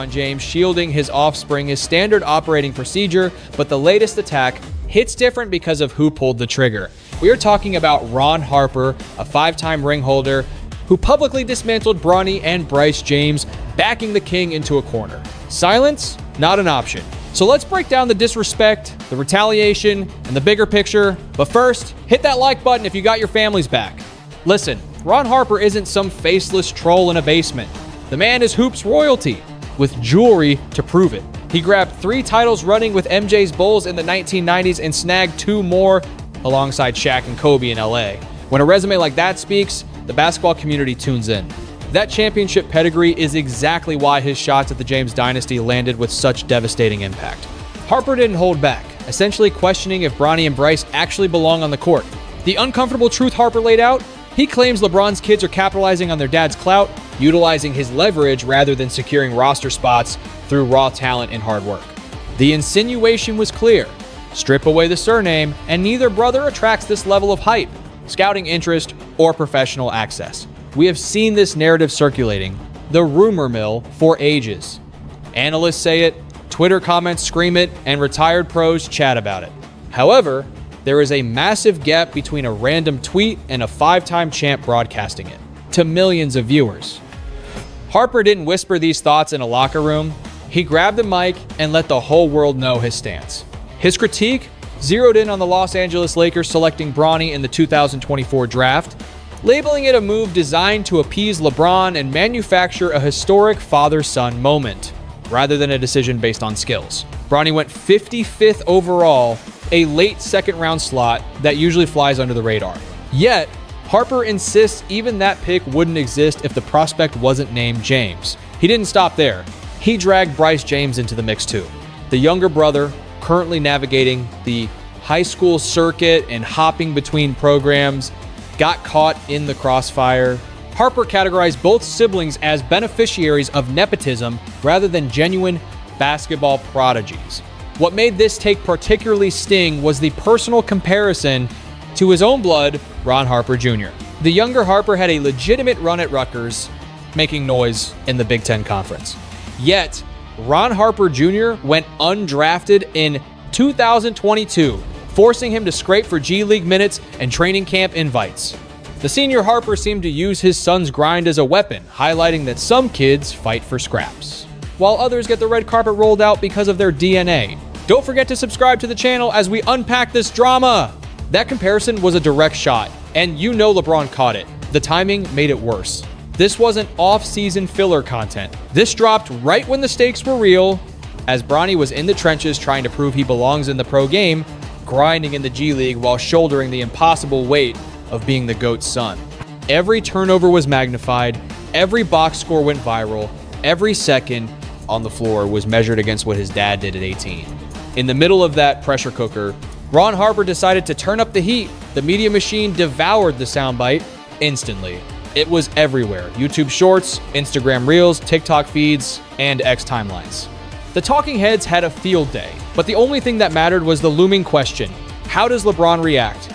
LeBron James shielding his offspring is standard operating procedure, but the latest attack hits different because of who pulled the trigger. We are talking about Ron Harper, a 5-time ring holder, who publicly dismantled Bronny and Bryce James, backing the king into a corner. Silence? Not an option. So let's break down the disrespect, the retaliation, and the bigger picture. But first, hit that like button if you got your families back. Listen, Ron Harper isn't some faceless troll in a basement. The man is hoops royalty, with jewelry to prove it. He grabbed 3 titles running with MJ's Bulls in the 1990s and snagged 2 more alongside Shaq and Kobe in LA. When a resume like that speaks, the basketball community tunes in. That championship pedigree is exactly why his shots at the James dynasty landed with such devastating impact. Harper didn't hold back, essentially questioning if Bronny and Bryce actually belong on the court. The uncomfortable truth Harper laid out: he claims LeBron's kids are capitalizing on their dad's clout, utilizing his leverage rather than securing roster spots through raw talent and hard work. The insinuation was clear. Strip away the surname, and neither brother attracts this level of hype, scouting interest, or professional access. We have seen this narrative circulating, the rumor mill, for ages. Analysts say it, Twitter comments scream it, and retired pros chat about it. However, there is a massive gap between a random tweet and a 5-time champ broadcasting it to millions of viewers. Harper didn't whisper these thoughts in a locker room. He grabbed the mic and let the whole world know his stance. His critique zeroed in on the Los Angeles Lakers selecting Bronny in the 2024 draft, labeling it a move designed to appease LeBron and manufacture a historic father-son moment, rather than a decision based on skills. Bronny went 55th overall, a late second-round slot that usually flies under the radar. Yet, Harper insists even that pick wouldn't exist if the prospect wasn't named James. He didn't stop there. He dragged Bryce James into the mix too. The younger brother, currently navigating the high school circuit and hopping between programs, got caught in the crossfire. Harper categorized both siblings as beneficiaries of nepotism rather than genuine basketball prodigies. What made this take particularly sting was the personal comparison to his own blood, Ron Harper Jr. The younger Harper had a legitimate run at Rutgers, making noise in the Big Ten Conference. Yet, Ron Harper Jr. went undrafted in 2022, forcing him to scrape for G League minutes and training camp invites. The senior Harper seemed to use his son's grind as a weapon, highlighting that some kids fight for scraps, while others get the red carpet rolled out because of their DNA. Don't forget to subscribe to the channel as we unpack this drama. That comparison was a direct shot, and you know LeBron caught it. The timing made it worse. This wasn't off-season filler content. This dropped right when the stakes were real, as Bronny was in the trenches trying to prove he belongs in the pro game, grinding in the G League while shouldering the impossible weight of being the GOAT's son. Every turnover was magnified, every box score went viral, every second on the floor was measured against what his dad did at 18. In the middle of that pressure cooker, Ron Harper decided to turn up the heat. The media machine devoured the soundbite instantly. It was everywhere: YouTube Shorts, Instagram Reels, TikTok feeds, and X timelines. The talking heads had a field day, but the only thing that mattered was the looming question: how does LeBron react?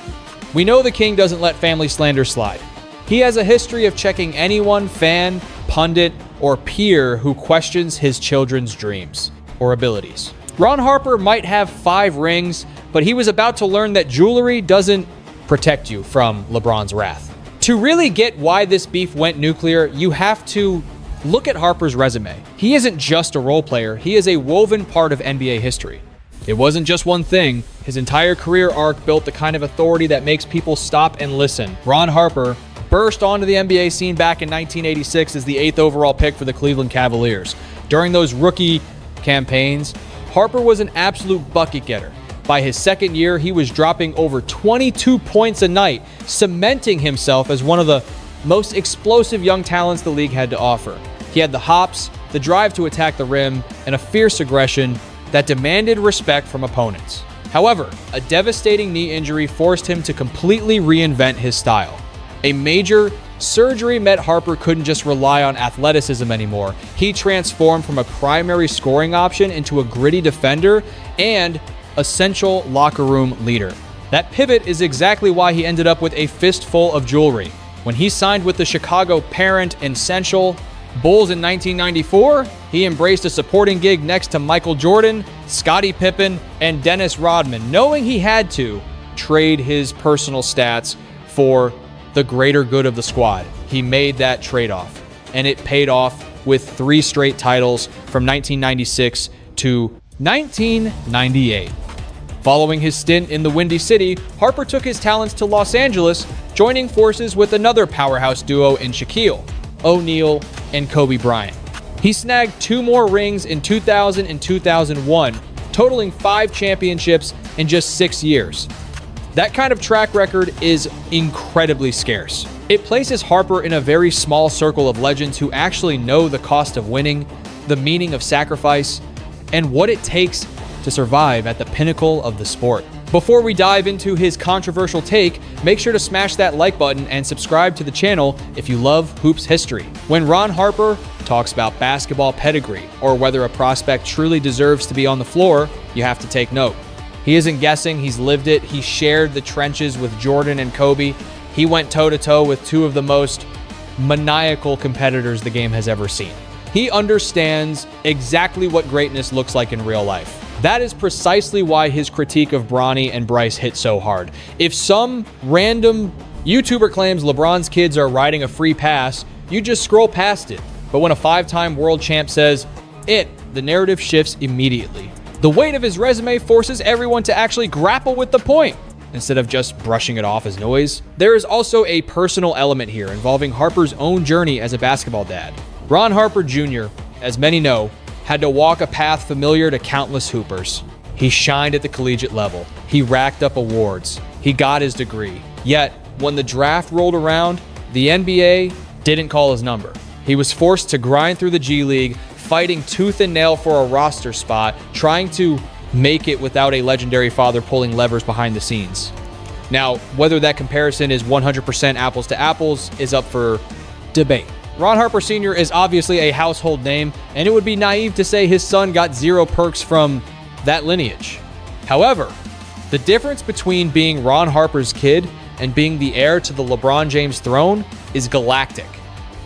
We know the king doesn't let family slander slide. He has a history of checking anyone, fan, pundit, or peer who questions his children's dreams or abilities. Ron Harper might have 5 rings, but he was about to learn that jewelry doesn't protect you from LeBron's wrath. To really get why this beef went nuclear, you have to look at Harper's resume. He isn't just a role player, he is a woven part of NBA history. It wasn't just one thing. His entire career arc built the kind of authority that makes people stop and listen. Ron Harper burst onto the NBA scene back in 1986 as the 8th overall pick for the Cleveland Cavaliers. During those rookie campaigns, Harper was an absolute bucket getter. By his second year, he was dropping over 22 points a night, cementing himself as one of the most explosive young talents the league had to offer. He had the hops, the drive to attack the rim, and a fierce aggression that demanded respect from opponents. However, a devastating knee injury forced him to completely reinvent his style. A major surgery meant Harper couldn't just rely on athleticism anymore. He transformed from a primary scoring option into a gritty defender and essential locker room leader. That pivot is exactly why he ended up with a fistful of jewelry. When he signed with the Chicago parent Essential Bulls in 1994, he he embraced a supporting gig next to Michael Jordan, Scottie Pippen, and Dennis Rodman, knowing he had to trade his personal stats for the greater good of the squad. He made that trade-off, and it paid off with 3 straight titles from 1996 to 1998. Following his stint in the Windy City, Harper took his talents to Los Angeles, joining forces with another powerhouse duo in Shaquille O'Neal and Kobe Bryant. He snagged 2 more rings in 2000 and 2001, totaling 5 championships in just 6 years. That kind of track record is incredibly scarce. It places Harper in a very small circle of legends who actually know the cost of winning, the meaning of sacrifice, and what it takes to survive at the pinnacle of the sport. Before we dive into his controversial take, make sure to smash that like button and subscribe to the channel if you love hoops history. When Ron Harper talks about basketball pedigree or whether a prospect truly deserves to be on the floor, you have to take note. He isn't guessing, he's lived it. He shared the trenches with Jordan and Kobe. He went toe-to-toe with 2 of the most maniacal competitors the game has ever seen. He understands exactly what greatness looks like in real life. That is precisely why his critique of Bronny and Bryce hit so hard. If some random YouTuber claims LeBron's kids are riding a free pass, you just scroll past it. But when a 5-time world champ says it, the narrative shifts immediately. The weight of his resume forces everyone to actually grapple with the point, instead of just brushing it off as noise. There is also a personal element here involving Harper's own journey as a basketball dad. Ron Harper Jr., as many know, had to walk a path familiar to countless hoopers. He shined at the collegiate level. He racked up awards. He got his degree. Yet, when the draft rolled around, the NBA didn't call his number. He was forced to grind through the G League, fighting tooth and nail for a roster spot, trying to make it without a legendary father pulling levers behind the scenes. Now, whether that comparison is 100% apples to apples is up for debate. Ron Harper Sr. is obviously a household name, and it would be naive to say his son got 0 perks from that lineage. However, the difference between being Ron Harper's kid and being the heir to the LeBron James throne is galactic.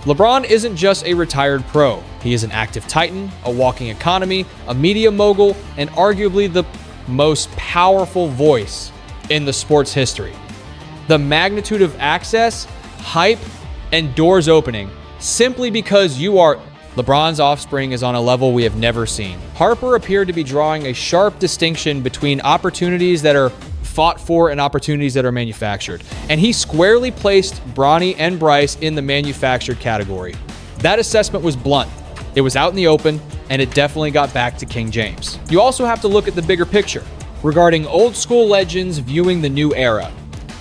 LeBron isn't just a retired pro. He is an active titan, a walking economy, a media mogul, and arguably the most powerful voice in the sport's history. The magnitude of access, hype, and doors opening simply because you are LeBron's offspring is on a level we have never seen. Harper appeared to be drawing a sharp distinction between opportunities that are fought for and opportunities that are manufactured. And he squarely placed Bronny and Bryce in the manufactured category. That assessment was blunt. It was out in the open, and it definitely got back to King James. You also have to look at the bigger picture regarding old school legends viewing the new era.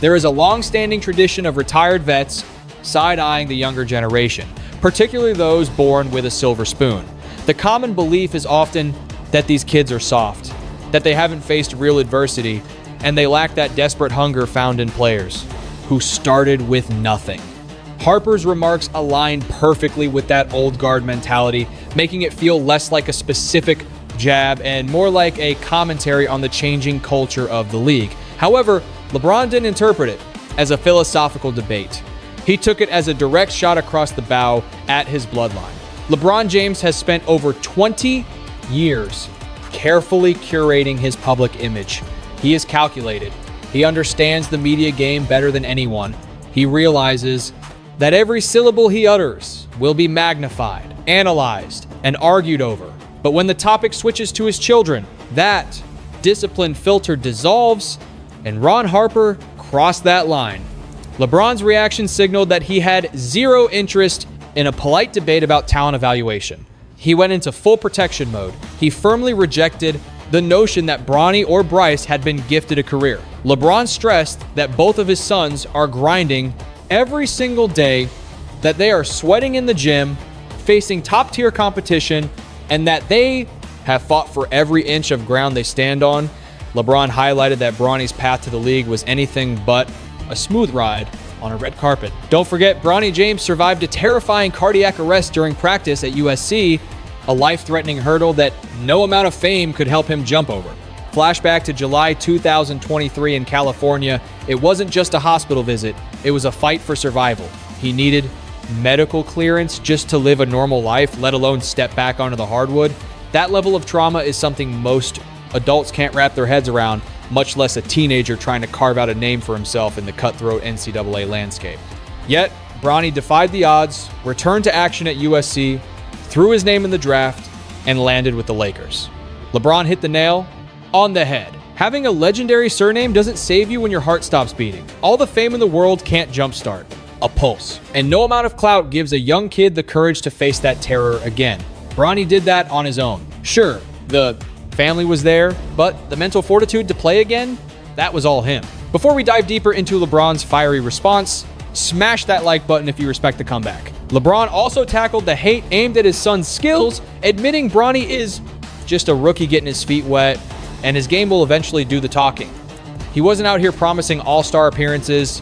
There is a long-standing tradition of retired vets side-eyeing the younger generation, particularly those born with a silver spoon. The common belief is often that these kids are soft, that they haven't faced real adversity, and they lack that desperate hunger found in players who started with nothing. Harper's remarks align perfectly with that old guard mentality, making it feel less like a specific jab and more like a commentary on the changing culture of the league. However, LeBron didn't interpret it as a philosophical debate. He took it as a direct shot across the bow at his bloodline. LeBron James has spent over 20 years carefully curating his public image. He is calculated. He understands the media game better than anyone. He realizes that every syllable he utters will be magnified, analyzed, and argued over. But when the topic switches to his children, that discipline filter dissolves, and Ron Harper crossed that line. LeBron's reaction signaled that he had zero interest in a polite debate about talent evaluation. He went into full protection mode. He firmly rejected the notion that Bronny or Bryce had been gifted a career. LeBron stressed that both of his sons are grinding every single day, that they are sweating in the gym, facing top-tier competition, and that they have fought for every inch of ground they stand on. LeBron highlighted that Bronny's path to the league was anything but a smooth ride on a red carpet. Don't forget, Bronny James survived a terrifying cardiac arrest during practice at USC, a life-threatening hurdle that no amount of fame could help him jump over. Flashback to July 2023 in California, it wasn't just a hospital visit, it was a fight for survival. He needed medical clearance just to live a normal life, let alone step back onto the hardwood. That level of trauma is something most adults can't wrap their heads around, much less a teenager trying to carve out a name for himself in the cutthroat NCAA landscape. Yet, Bronny defied the odds, returned to action at USC, threw his name in the draft, and landed with the Lakers. LeBron hit the nail on the head. Having a legendary surname doesn't save you when your heart stops beating. All the fame in the world can't jumpstart a pulse. And no amount of clout gives a young kid the courage to face that terror again. Bronny did that on his own. Sure, the family was there, but the mental fortitude to play again, that was all him. Before we dive deeper into LeBron's fiery response, smash that like button if you respect the comeback. LeBron also tackled the hate aimed at his son's skills, admitting Bronny is just a rookie getting his feet wet, and his game will eventually do the talking. He wasn't out here promising all-star appearances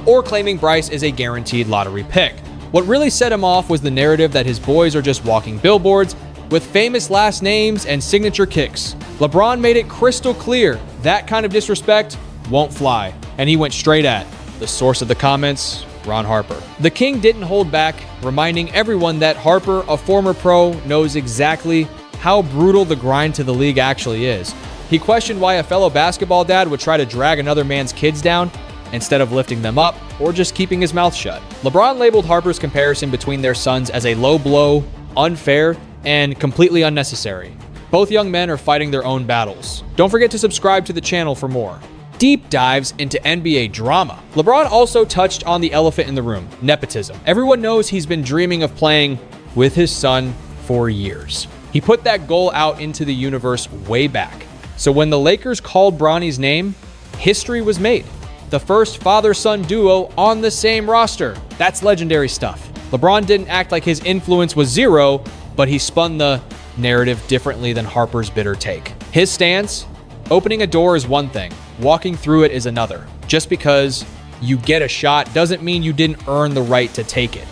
or claiming Bryce is a guaranteed lottery pick. What really set him off was the narrative that his boys are just walking billboards with famous last names and signature kicks. LeBron made it crystal clear that kind of disrespect won't fly, and he went straight at the source of the comments, Ron Harper. The King didn't hold back, reminding everyone that Harper, a former pro, knows exactly how brutal the grind to the league actually is. He questioned why a fellow basketball dad would try to drag another man's kids down instead of lifting them up or just keeping his mouth shut. LeBron labeled Harper's comparison between their sons as a low blow, unfair, and completely unnecessary. Both young men are fighting their own battles. Don't forget to subscribe to the channel for more deep dives into NBA drama. LeBron also touched on the elephant in the room, nepotism. Everyone knows he's been dreaming of playing with his son for years. He put that goal out into the universe way back. So when the Lakers called Bronny's name, history was made. The first father-son duo on the same roster. That's legendary stuff. LeBron didn't act like his influence was zero, but he spun the narrative differently than Harper's bitter take. His stance, opening a door is one thing, walking through it is another. Just because you get a shot doesn't mean you didn't earn the right to take it.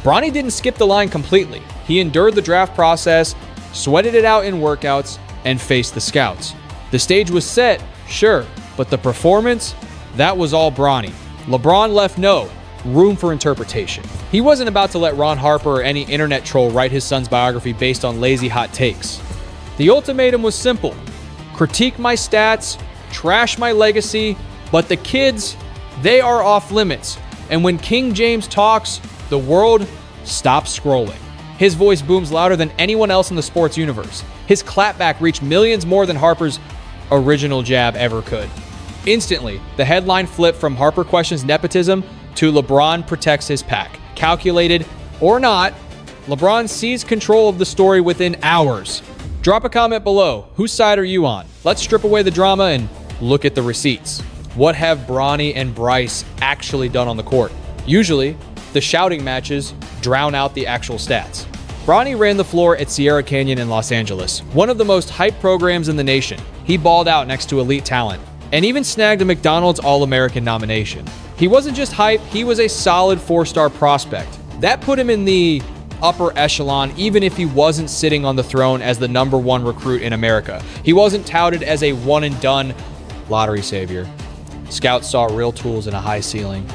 Bronny didn't skip the line completely. He endured the draft process, sweated it out in workouts, and faced the scouts. The stage was set, sure, but the performance, that was all Bronny. LeBron left no room for interpretation. He wasn't about to let Ron Harper or any internet troll write his son's biography based on lazy hot takes. The ultimatum was simple. Critique my stats, trash my legacy, but the kids, they are off limits. And when King James talks, the world stops scrolling. His voice booms louder than anyone else in the sports universe. His clapback reached millions more than Harper's original jab ever could. Instantly, the headline flipped from Harper questions nepotism to LeBron protects his pack. Calculated or not, LeBron seized control of the story within hours. Drop a comment below. Whose side are you on? Let's strip away the drama and look at the receipts. What have Bronny and Bryce actually done on the court? Usually, the shouting matches drown out the actual stats. Bronny ran the floor at Sierra Canyon in Los Angeles, one of the most hyped programs in the nation. He balled out next to elite talent, and even snagged a McDonald's All-American nomination. He wasn't just hype, he was a solid 4-star prospect. That put him in the upper echelon, even if he wasn't sitting on the throne as the #1 recruit in America. He wasn't touted as a one-and-done lottery savior. Scouts saw real tools and a high ceiling.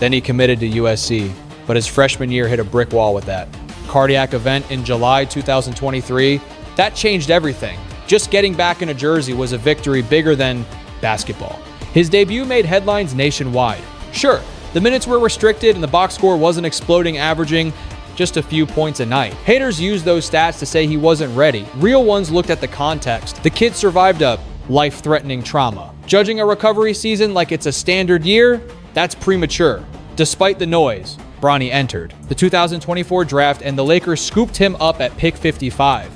Then he committed to USC, but his freshman year hit a brick wall with that. Cardiac event in July 2023, that changed everything. Just getting back in a jersey was a victory bigger than basketball. His debut made headlines nationwide. Sure, the minutes were restricted and the box score wasn't exploding, averaging just a few points a night. Haters used those stats to say he wasn't ready. Real ones looked at the context. The kid survived a life-threatening trauma. Judging a recovery season like it's a standard year, that's premature. Despite the noise, Bronny entered the 2024 draft and the Lakers scooped him up at pick 55.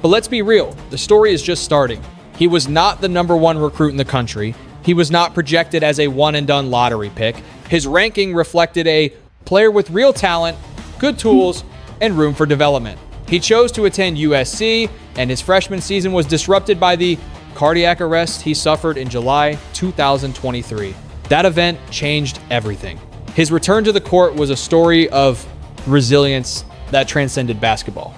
But let's be real, the story is just starting. He was not the #1 recruit in the country. He was not projected as a one-and-done lottery pick. His ranking reflected a player with real talent, good tools, and room for development. He chose to attend USC, and his freshman season was disrupted by the cardiac arrest he suffered in July 2023. That event changed everything. His return to the court was a story of resilience that transcended basketball.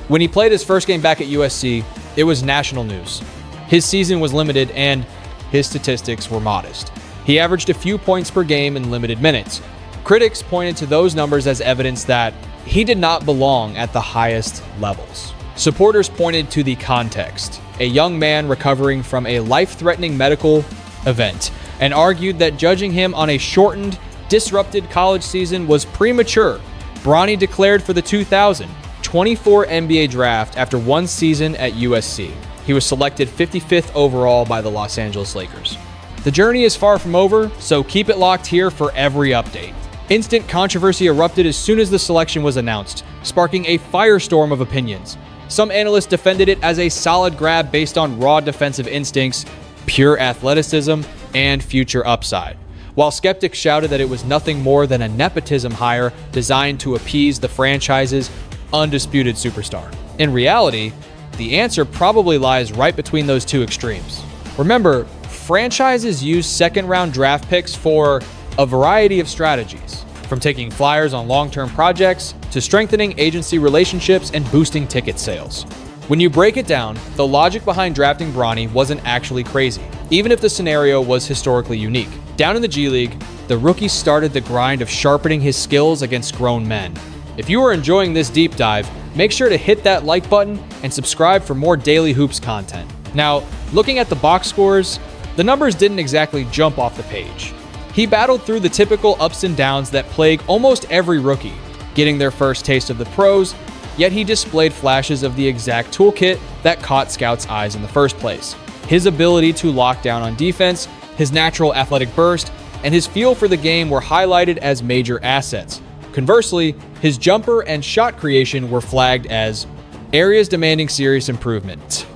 When he played his first game back at USC, it was national news. His season was limited and his statistics were modest. He averaged a few points per game in limited minutes. Critics pointed to those numbers as evidence that he did not belong at the highest levels. Supporters pointed to the context, a young man recovering from a life-threatening medical event, and argued that judging him on a shortened, disrupted college season was premature. Bronny declared for the 2024 NBA draft after one season at USC. He was selected 55th overall by the Los Angeles Lakers. The journey is far from over, so keep it locked here for every update. Instant controversy erupted as soon as the selection was announced, sparking a firestorm of opinions. Some analysts defended it as a solid grab based on raw defensive instincts, pure athleticism, and future upside, while skeptics shouted that it was nothing more than a nepotism hire designed to appease the franchise's undisputed superstar. In reality, the answer probably lies right between those two extremes. Remember, franchises use second-round draft picks for a variety of strategies, from taking flyers on long-term projects to strengthening agency relationships and boosting ticket sales. When you break it down, the logic behind drafting Bronny wasn't actually crazy, even if the scenario was historically unique. Down in the G League, the rookie started the grind of sharpening his skills against grown men. If you are enjoying this deep dive, make sure to hit that like button and subscribe for more daily hoops content. Now, looking at the box scores, the numbers didn't exactly jump off the page. He battled through the typical ups and downs that plague almost every rookie, getting their first taste of the pros, yet he displayed flashes of the exact toolkit that caught scouts' eyes in the first place. His ability to lock down on defense, his natural athletic burst, and his feel for the game were highlighted as major assets. Conversely, his jumper and shot creation were flagged as areas demanding serious improvement.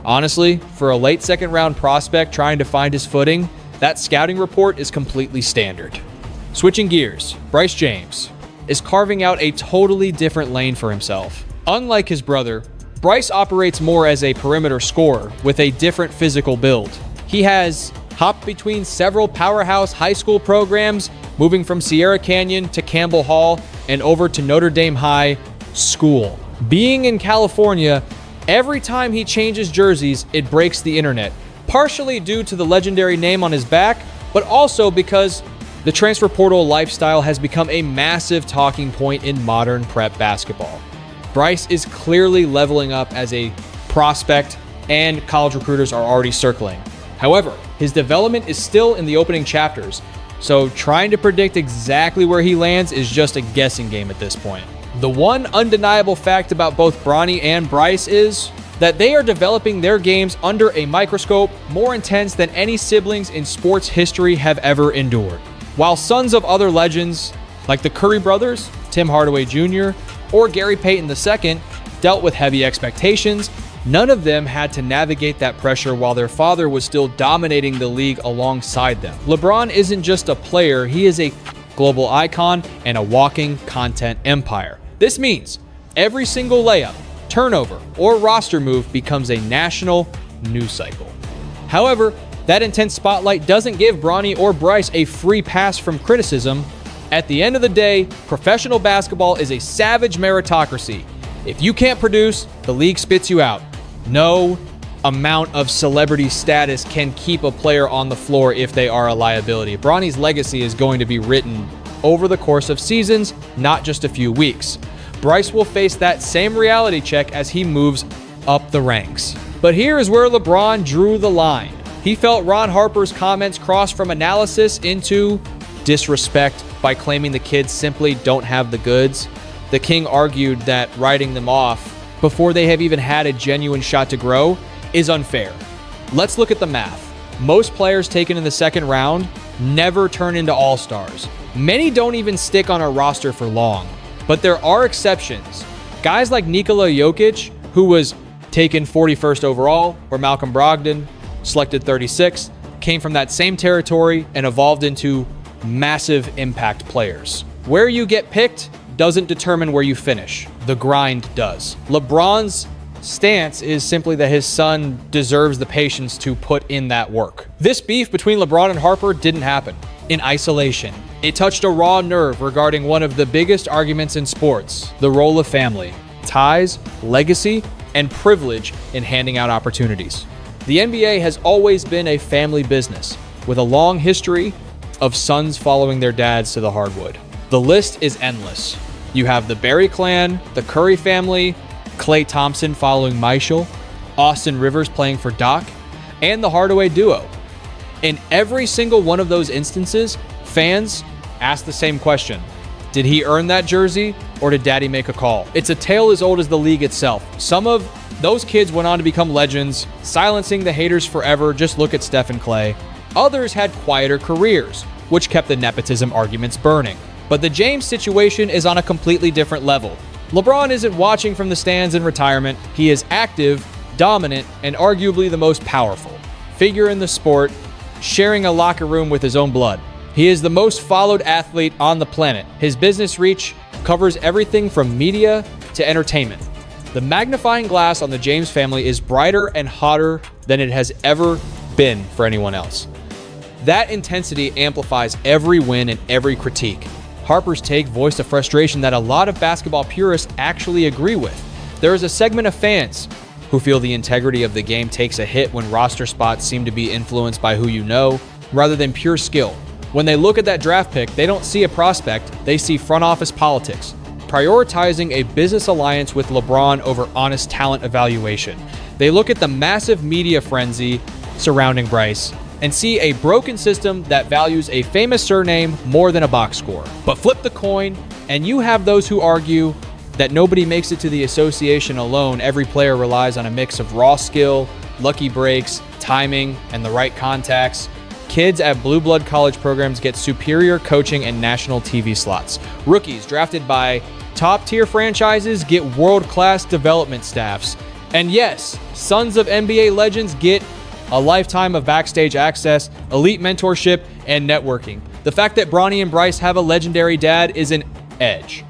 Honestly, for a late second-round prospect trying to find his footing, that scouting report is completely standard. Switching gears, Bryce James is carving out a totally different lane for himself. Unlike his brother, Bryce operates more as a perimeter scorer with a different physical build. He has hopped between several powerhouse high school programs, moving from Sierra Canyon to Campbell Hall and over to Notre Dame High School. Being in California, every time he changes jerseys, it breaks the internet, partially due to the legendary name on his back, but also because the transfer portal lifestyle has become a massive talking point in modern prep basketball. Bryce is clearly leveling up as a prospect, and college recruiters are already circling. However, his development is still in the opening chapters, so trying to predict exactly where he lands is just a guessing game at this point. The one undeniable fact about both Bronny and Bryce is that they are developing their games under a microscope more intense than any siblings in sports history have ever endured. While sons of other legends, like the Curry brothers, Tim Hardaway Jr., or Gary Payton II, dealt with heavy expectations, none of them had to navigate that pressure while their father was still dominating the league alongside them. LeBron isn't just a player, he is a global icon and a walking content empire. This means every single layup, turnover, or roster move becomes a national news cycle. However, that intense spotlight doesn't give Bronny or Bryce a free pass from criticism. At the end of the day, professional basketball is a savage meritocracy. If you can't produce, the league spits you out. No amount of celebrity status can keep a player on the floor if they are a liability. Bronny's legacy is going to be written over the course of seasons, not just a few weeks. Bryce will face that same reality check as he moves up the ranks. But here is where LeBron drew the line. He felt Ron Harper's comments crossed from analysis into disrespect by claiming the kids simply don't have the goods. The King argued that writing them off before they have even had a genuine shot to grow is unfair. Let's look at the math. Most players taken in the second round never turn into all-stars. Many don't even stick on a roster for long. But there are exceptions. Guys like Nikola Jokic, who was taken 41st overall, or Malcolm Brogdon, selected 36th, came from that same territory and evolved into massive impact players. Where you get picked doesn't determine where you finish. The grind does. LeBron's stance is simply that his son deserves the patience to put in that work. This beef between LeBron and Harper didn't happen in isolation. It touched a raw nerve regarding one of the biggest arguments in sports, the role of family, ties, legacy, and privilege in handing out opportunities. The NBA has always been a family business, with a long history of sons following their dads to the hardwood. The list is endless. You have the Barry clan, the Curry family, Klay Thompson following Michael, Austin Rivers playing for Doc, and the Hardaway duo. In every single one of those instances, fans ask the same question. Did he earn that jersey, or did daddy make a call? It's a tale as old as the league itself. Some of those kids went on to become legends, silencing the haters forever. Just look at Steph and Klay. Others had quieter careers, which kept the nepotism arguments burning. But the James situation is on a completely different level. LeBron isn't watching from the stands in retirement. He is active, dominant, and arguably the most powerful figure in the sport, sharing a locker room with his own blood. He is the most followed athlete on the planet. His business reach covers everything from media to entertainment. The magnifying glass on the James family is brighter and hotter than it has ever been for anyone else. That intensity amplifies every win and every critique. Harper's take voiced a frustration that a lot of basketball purists actually agree with. There is a segment of fans who feel the integrity of the game takes a hit when roster spots seem to be influenced by who you know, rather than pure skill. When they look at that draft pick, they don't see a prospect, they see front office politics, prioritizing a business alliance with LeBron over honest talent evaluation. They look at the massive media frenzy surrounding Bryce and see a broken system that values a famous surname more than a box score. But flip the coin, and you have those who argue that nobody makes it to the association alone. Every player relies on a mix of raw skill, lucky breaks, timing, and the right contacts. Kids at blue blood college programs get superior coaching and national TV slots. Rookies drafted by top-tier franchises get world-class development staffs. And yes, sons of NBA legends get a lifetime of backstage access, elite mentorship, and networking. The fact that Bronny and Bryce have a legendary dad is an edge.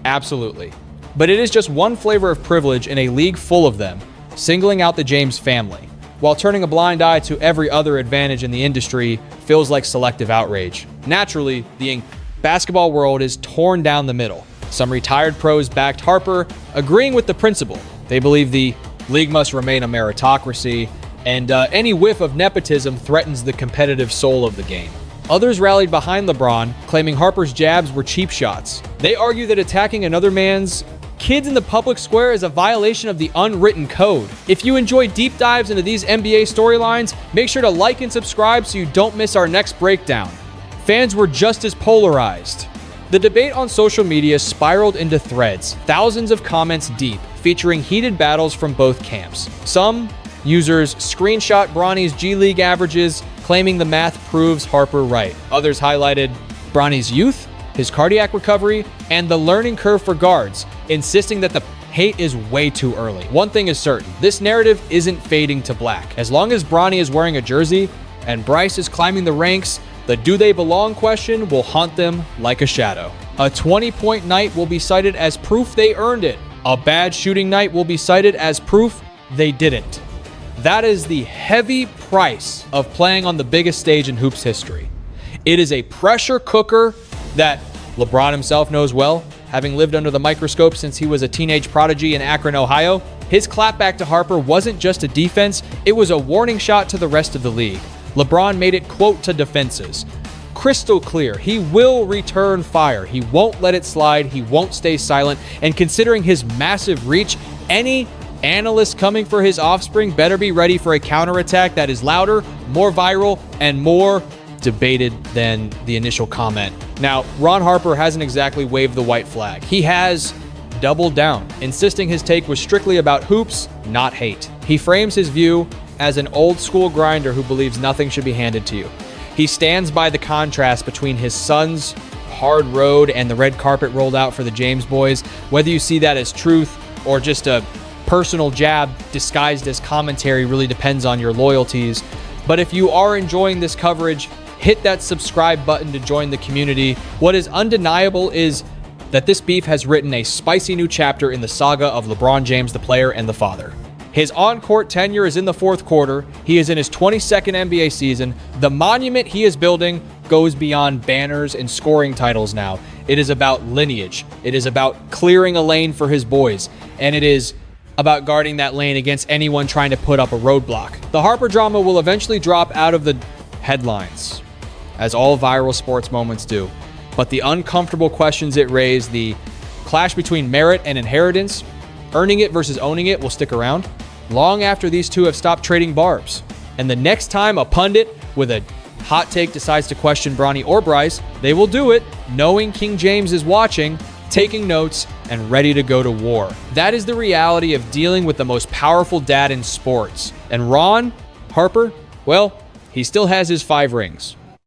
Absolutely. But it is just one flavor of privilege in a league full of them, singling out the James family, while turning a blind eye to every other advantage in the industry feels like selective outrage. Naturally, the basketball world is torn down the middle. Some retired pros backed Harper, agreeing with the principle. They believe the league must remain a meritocracy, and any whiff of nepotism threatens the competitive soul of the game. Others rallied behind LeBron, claiming Harper's jabs were cheap shots. They argue that attacking another man's kids in the public square is a violation of the unwritten code. If you enjoy deep dives into these NBA storylines, make sure to like and subscribe so you don't miss our next breakdown. Fans were just as polarized. The debate on social media spiraled into threads, thousands of comments deep, featuring heated battles from both camps. Some users screenshot Bronny's G League averages, claiming the math proves Harper right. Others highlighted Bronny's youth, his cardiac recovery, and the learning curve for guards, insisting that the hate is way too early. One thing is certain, this narrative isn't fading to black. As long as Bronny is wearing a jersey and Bryce is climbing the ranks, the do they belong question will haunt them like a shadow. A 20-point night will be cited as proof they earned it. A bad shooting night will be cited as proof they didn't. That is the heavy price of playing on the biggest stage in hoops history. It is a pressure cooker that LeBron himself knows well, having lived under the microscope since he was a teenage prodigy in Akron, Ohio. His clapback to Harper wasn't just a defense, it was a warning shot to the rest of the league. LeBron made it quote to defenses. Crystal clear, he will return fire. He won't let it slide, he won't stay silent, and considering his massive reach, any analyst coming for his offspring better be ready for a counterattack that is louder, more viral, and more debated than the initial comment. Now, Ron Harper hasn't exactly waved the white flag. He has doubled down, insisting his take was strictly about hoops, not hate. He frames his view as an old school grinder who believes nothing should be handed to you. He stands by the contrast between his son's hard road and the red carpet rolled out for the James boys. Whether you see that as truth or just a personal jab disguised as commentary really depends on your loyalties. But if you are enjoying this coverage, hit that subscribe button to join the community. What is undeniable is that this beef has written a spicy new chapter in the saga of LeBron James, the player and the father. His on-court tenure is in the fourth quarter. He is in his 22nd NBA season. The monument he is building goes beyond banners and scoring titles now. It is about lineage. It is about clearing a lane for his boys. And it is about guarding that lane against anyone trying to put up a roadblock. The Harper drama will eventually drop out of the headlines, as all viral sports moments do. but the uncomfortable questions it raised, the clash between merit and inheritance, earning it versus owning it, will stick around long after these two have stopped trading barbs. And the next time a pundit with a hot take decides to question Bronny or Bryce, they will do it knowing King James is watching, taking notes, and ready to go to war. That is the reality of dealing with the most powerful dad in sports. And Ron Harper, well, he still has his 5 rings.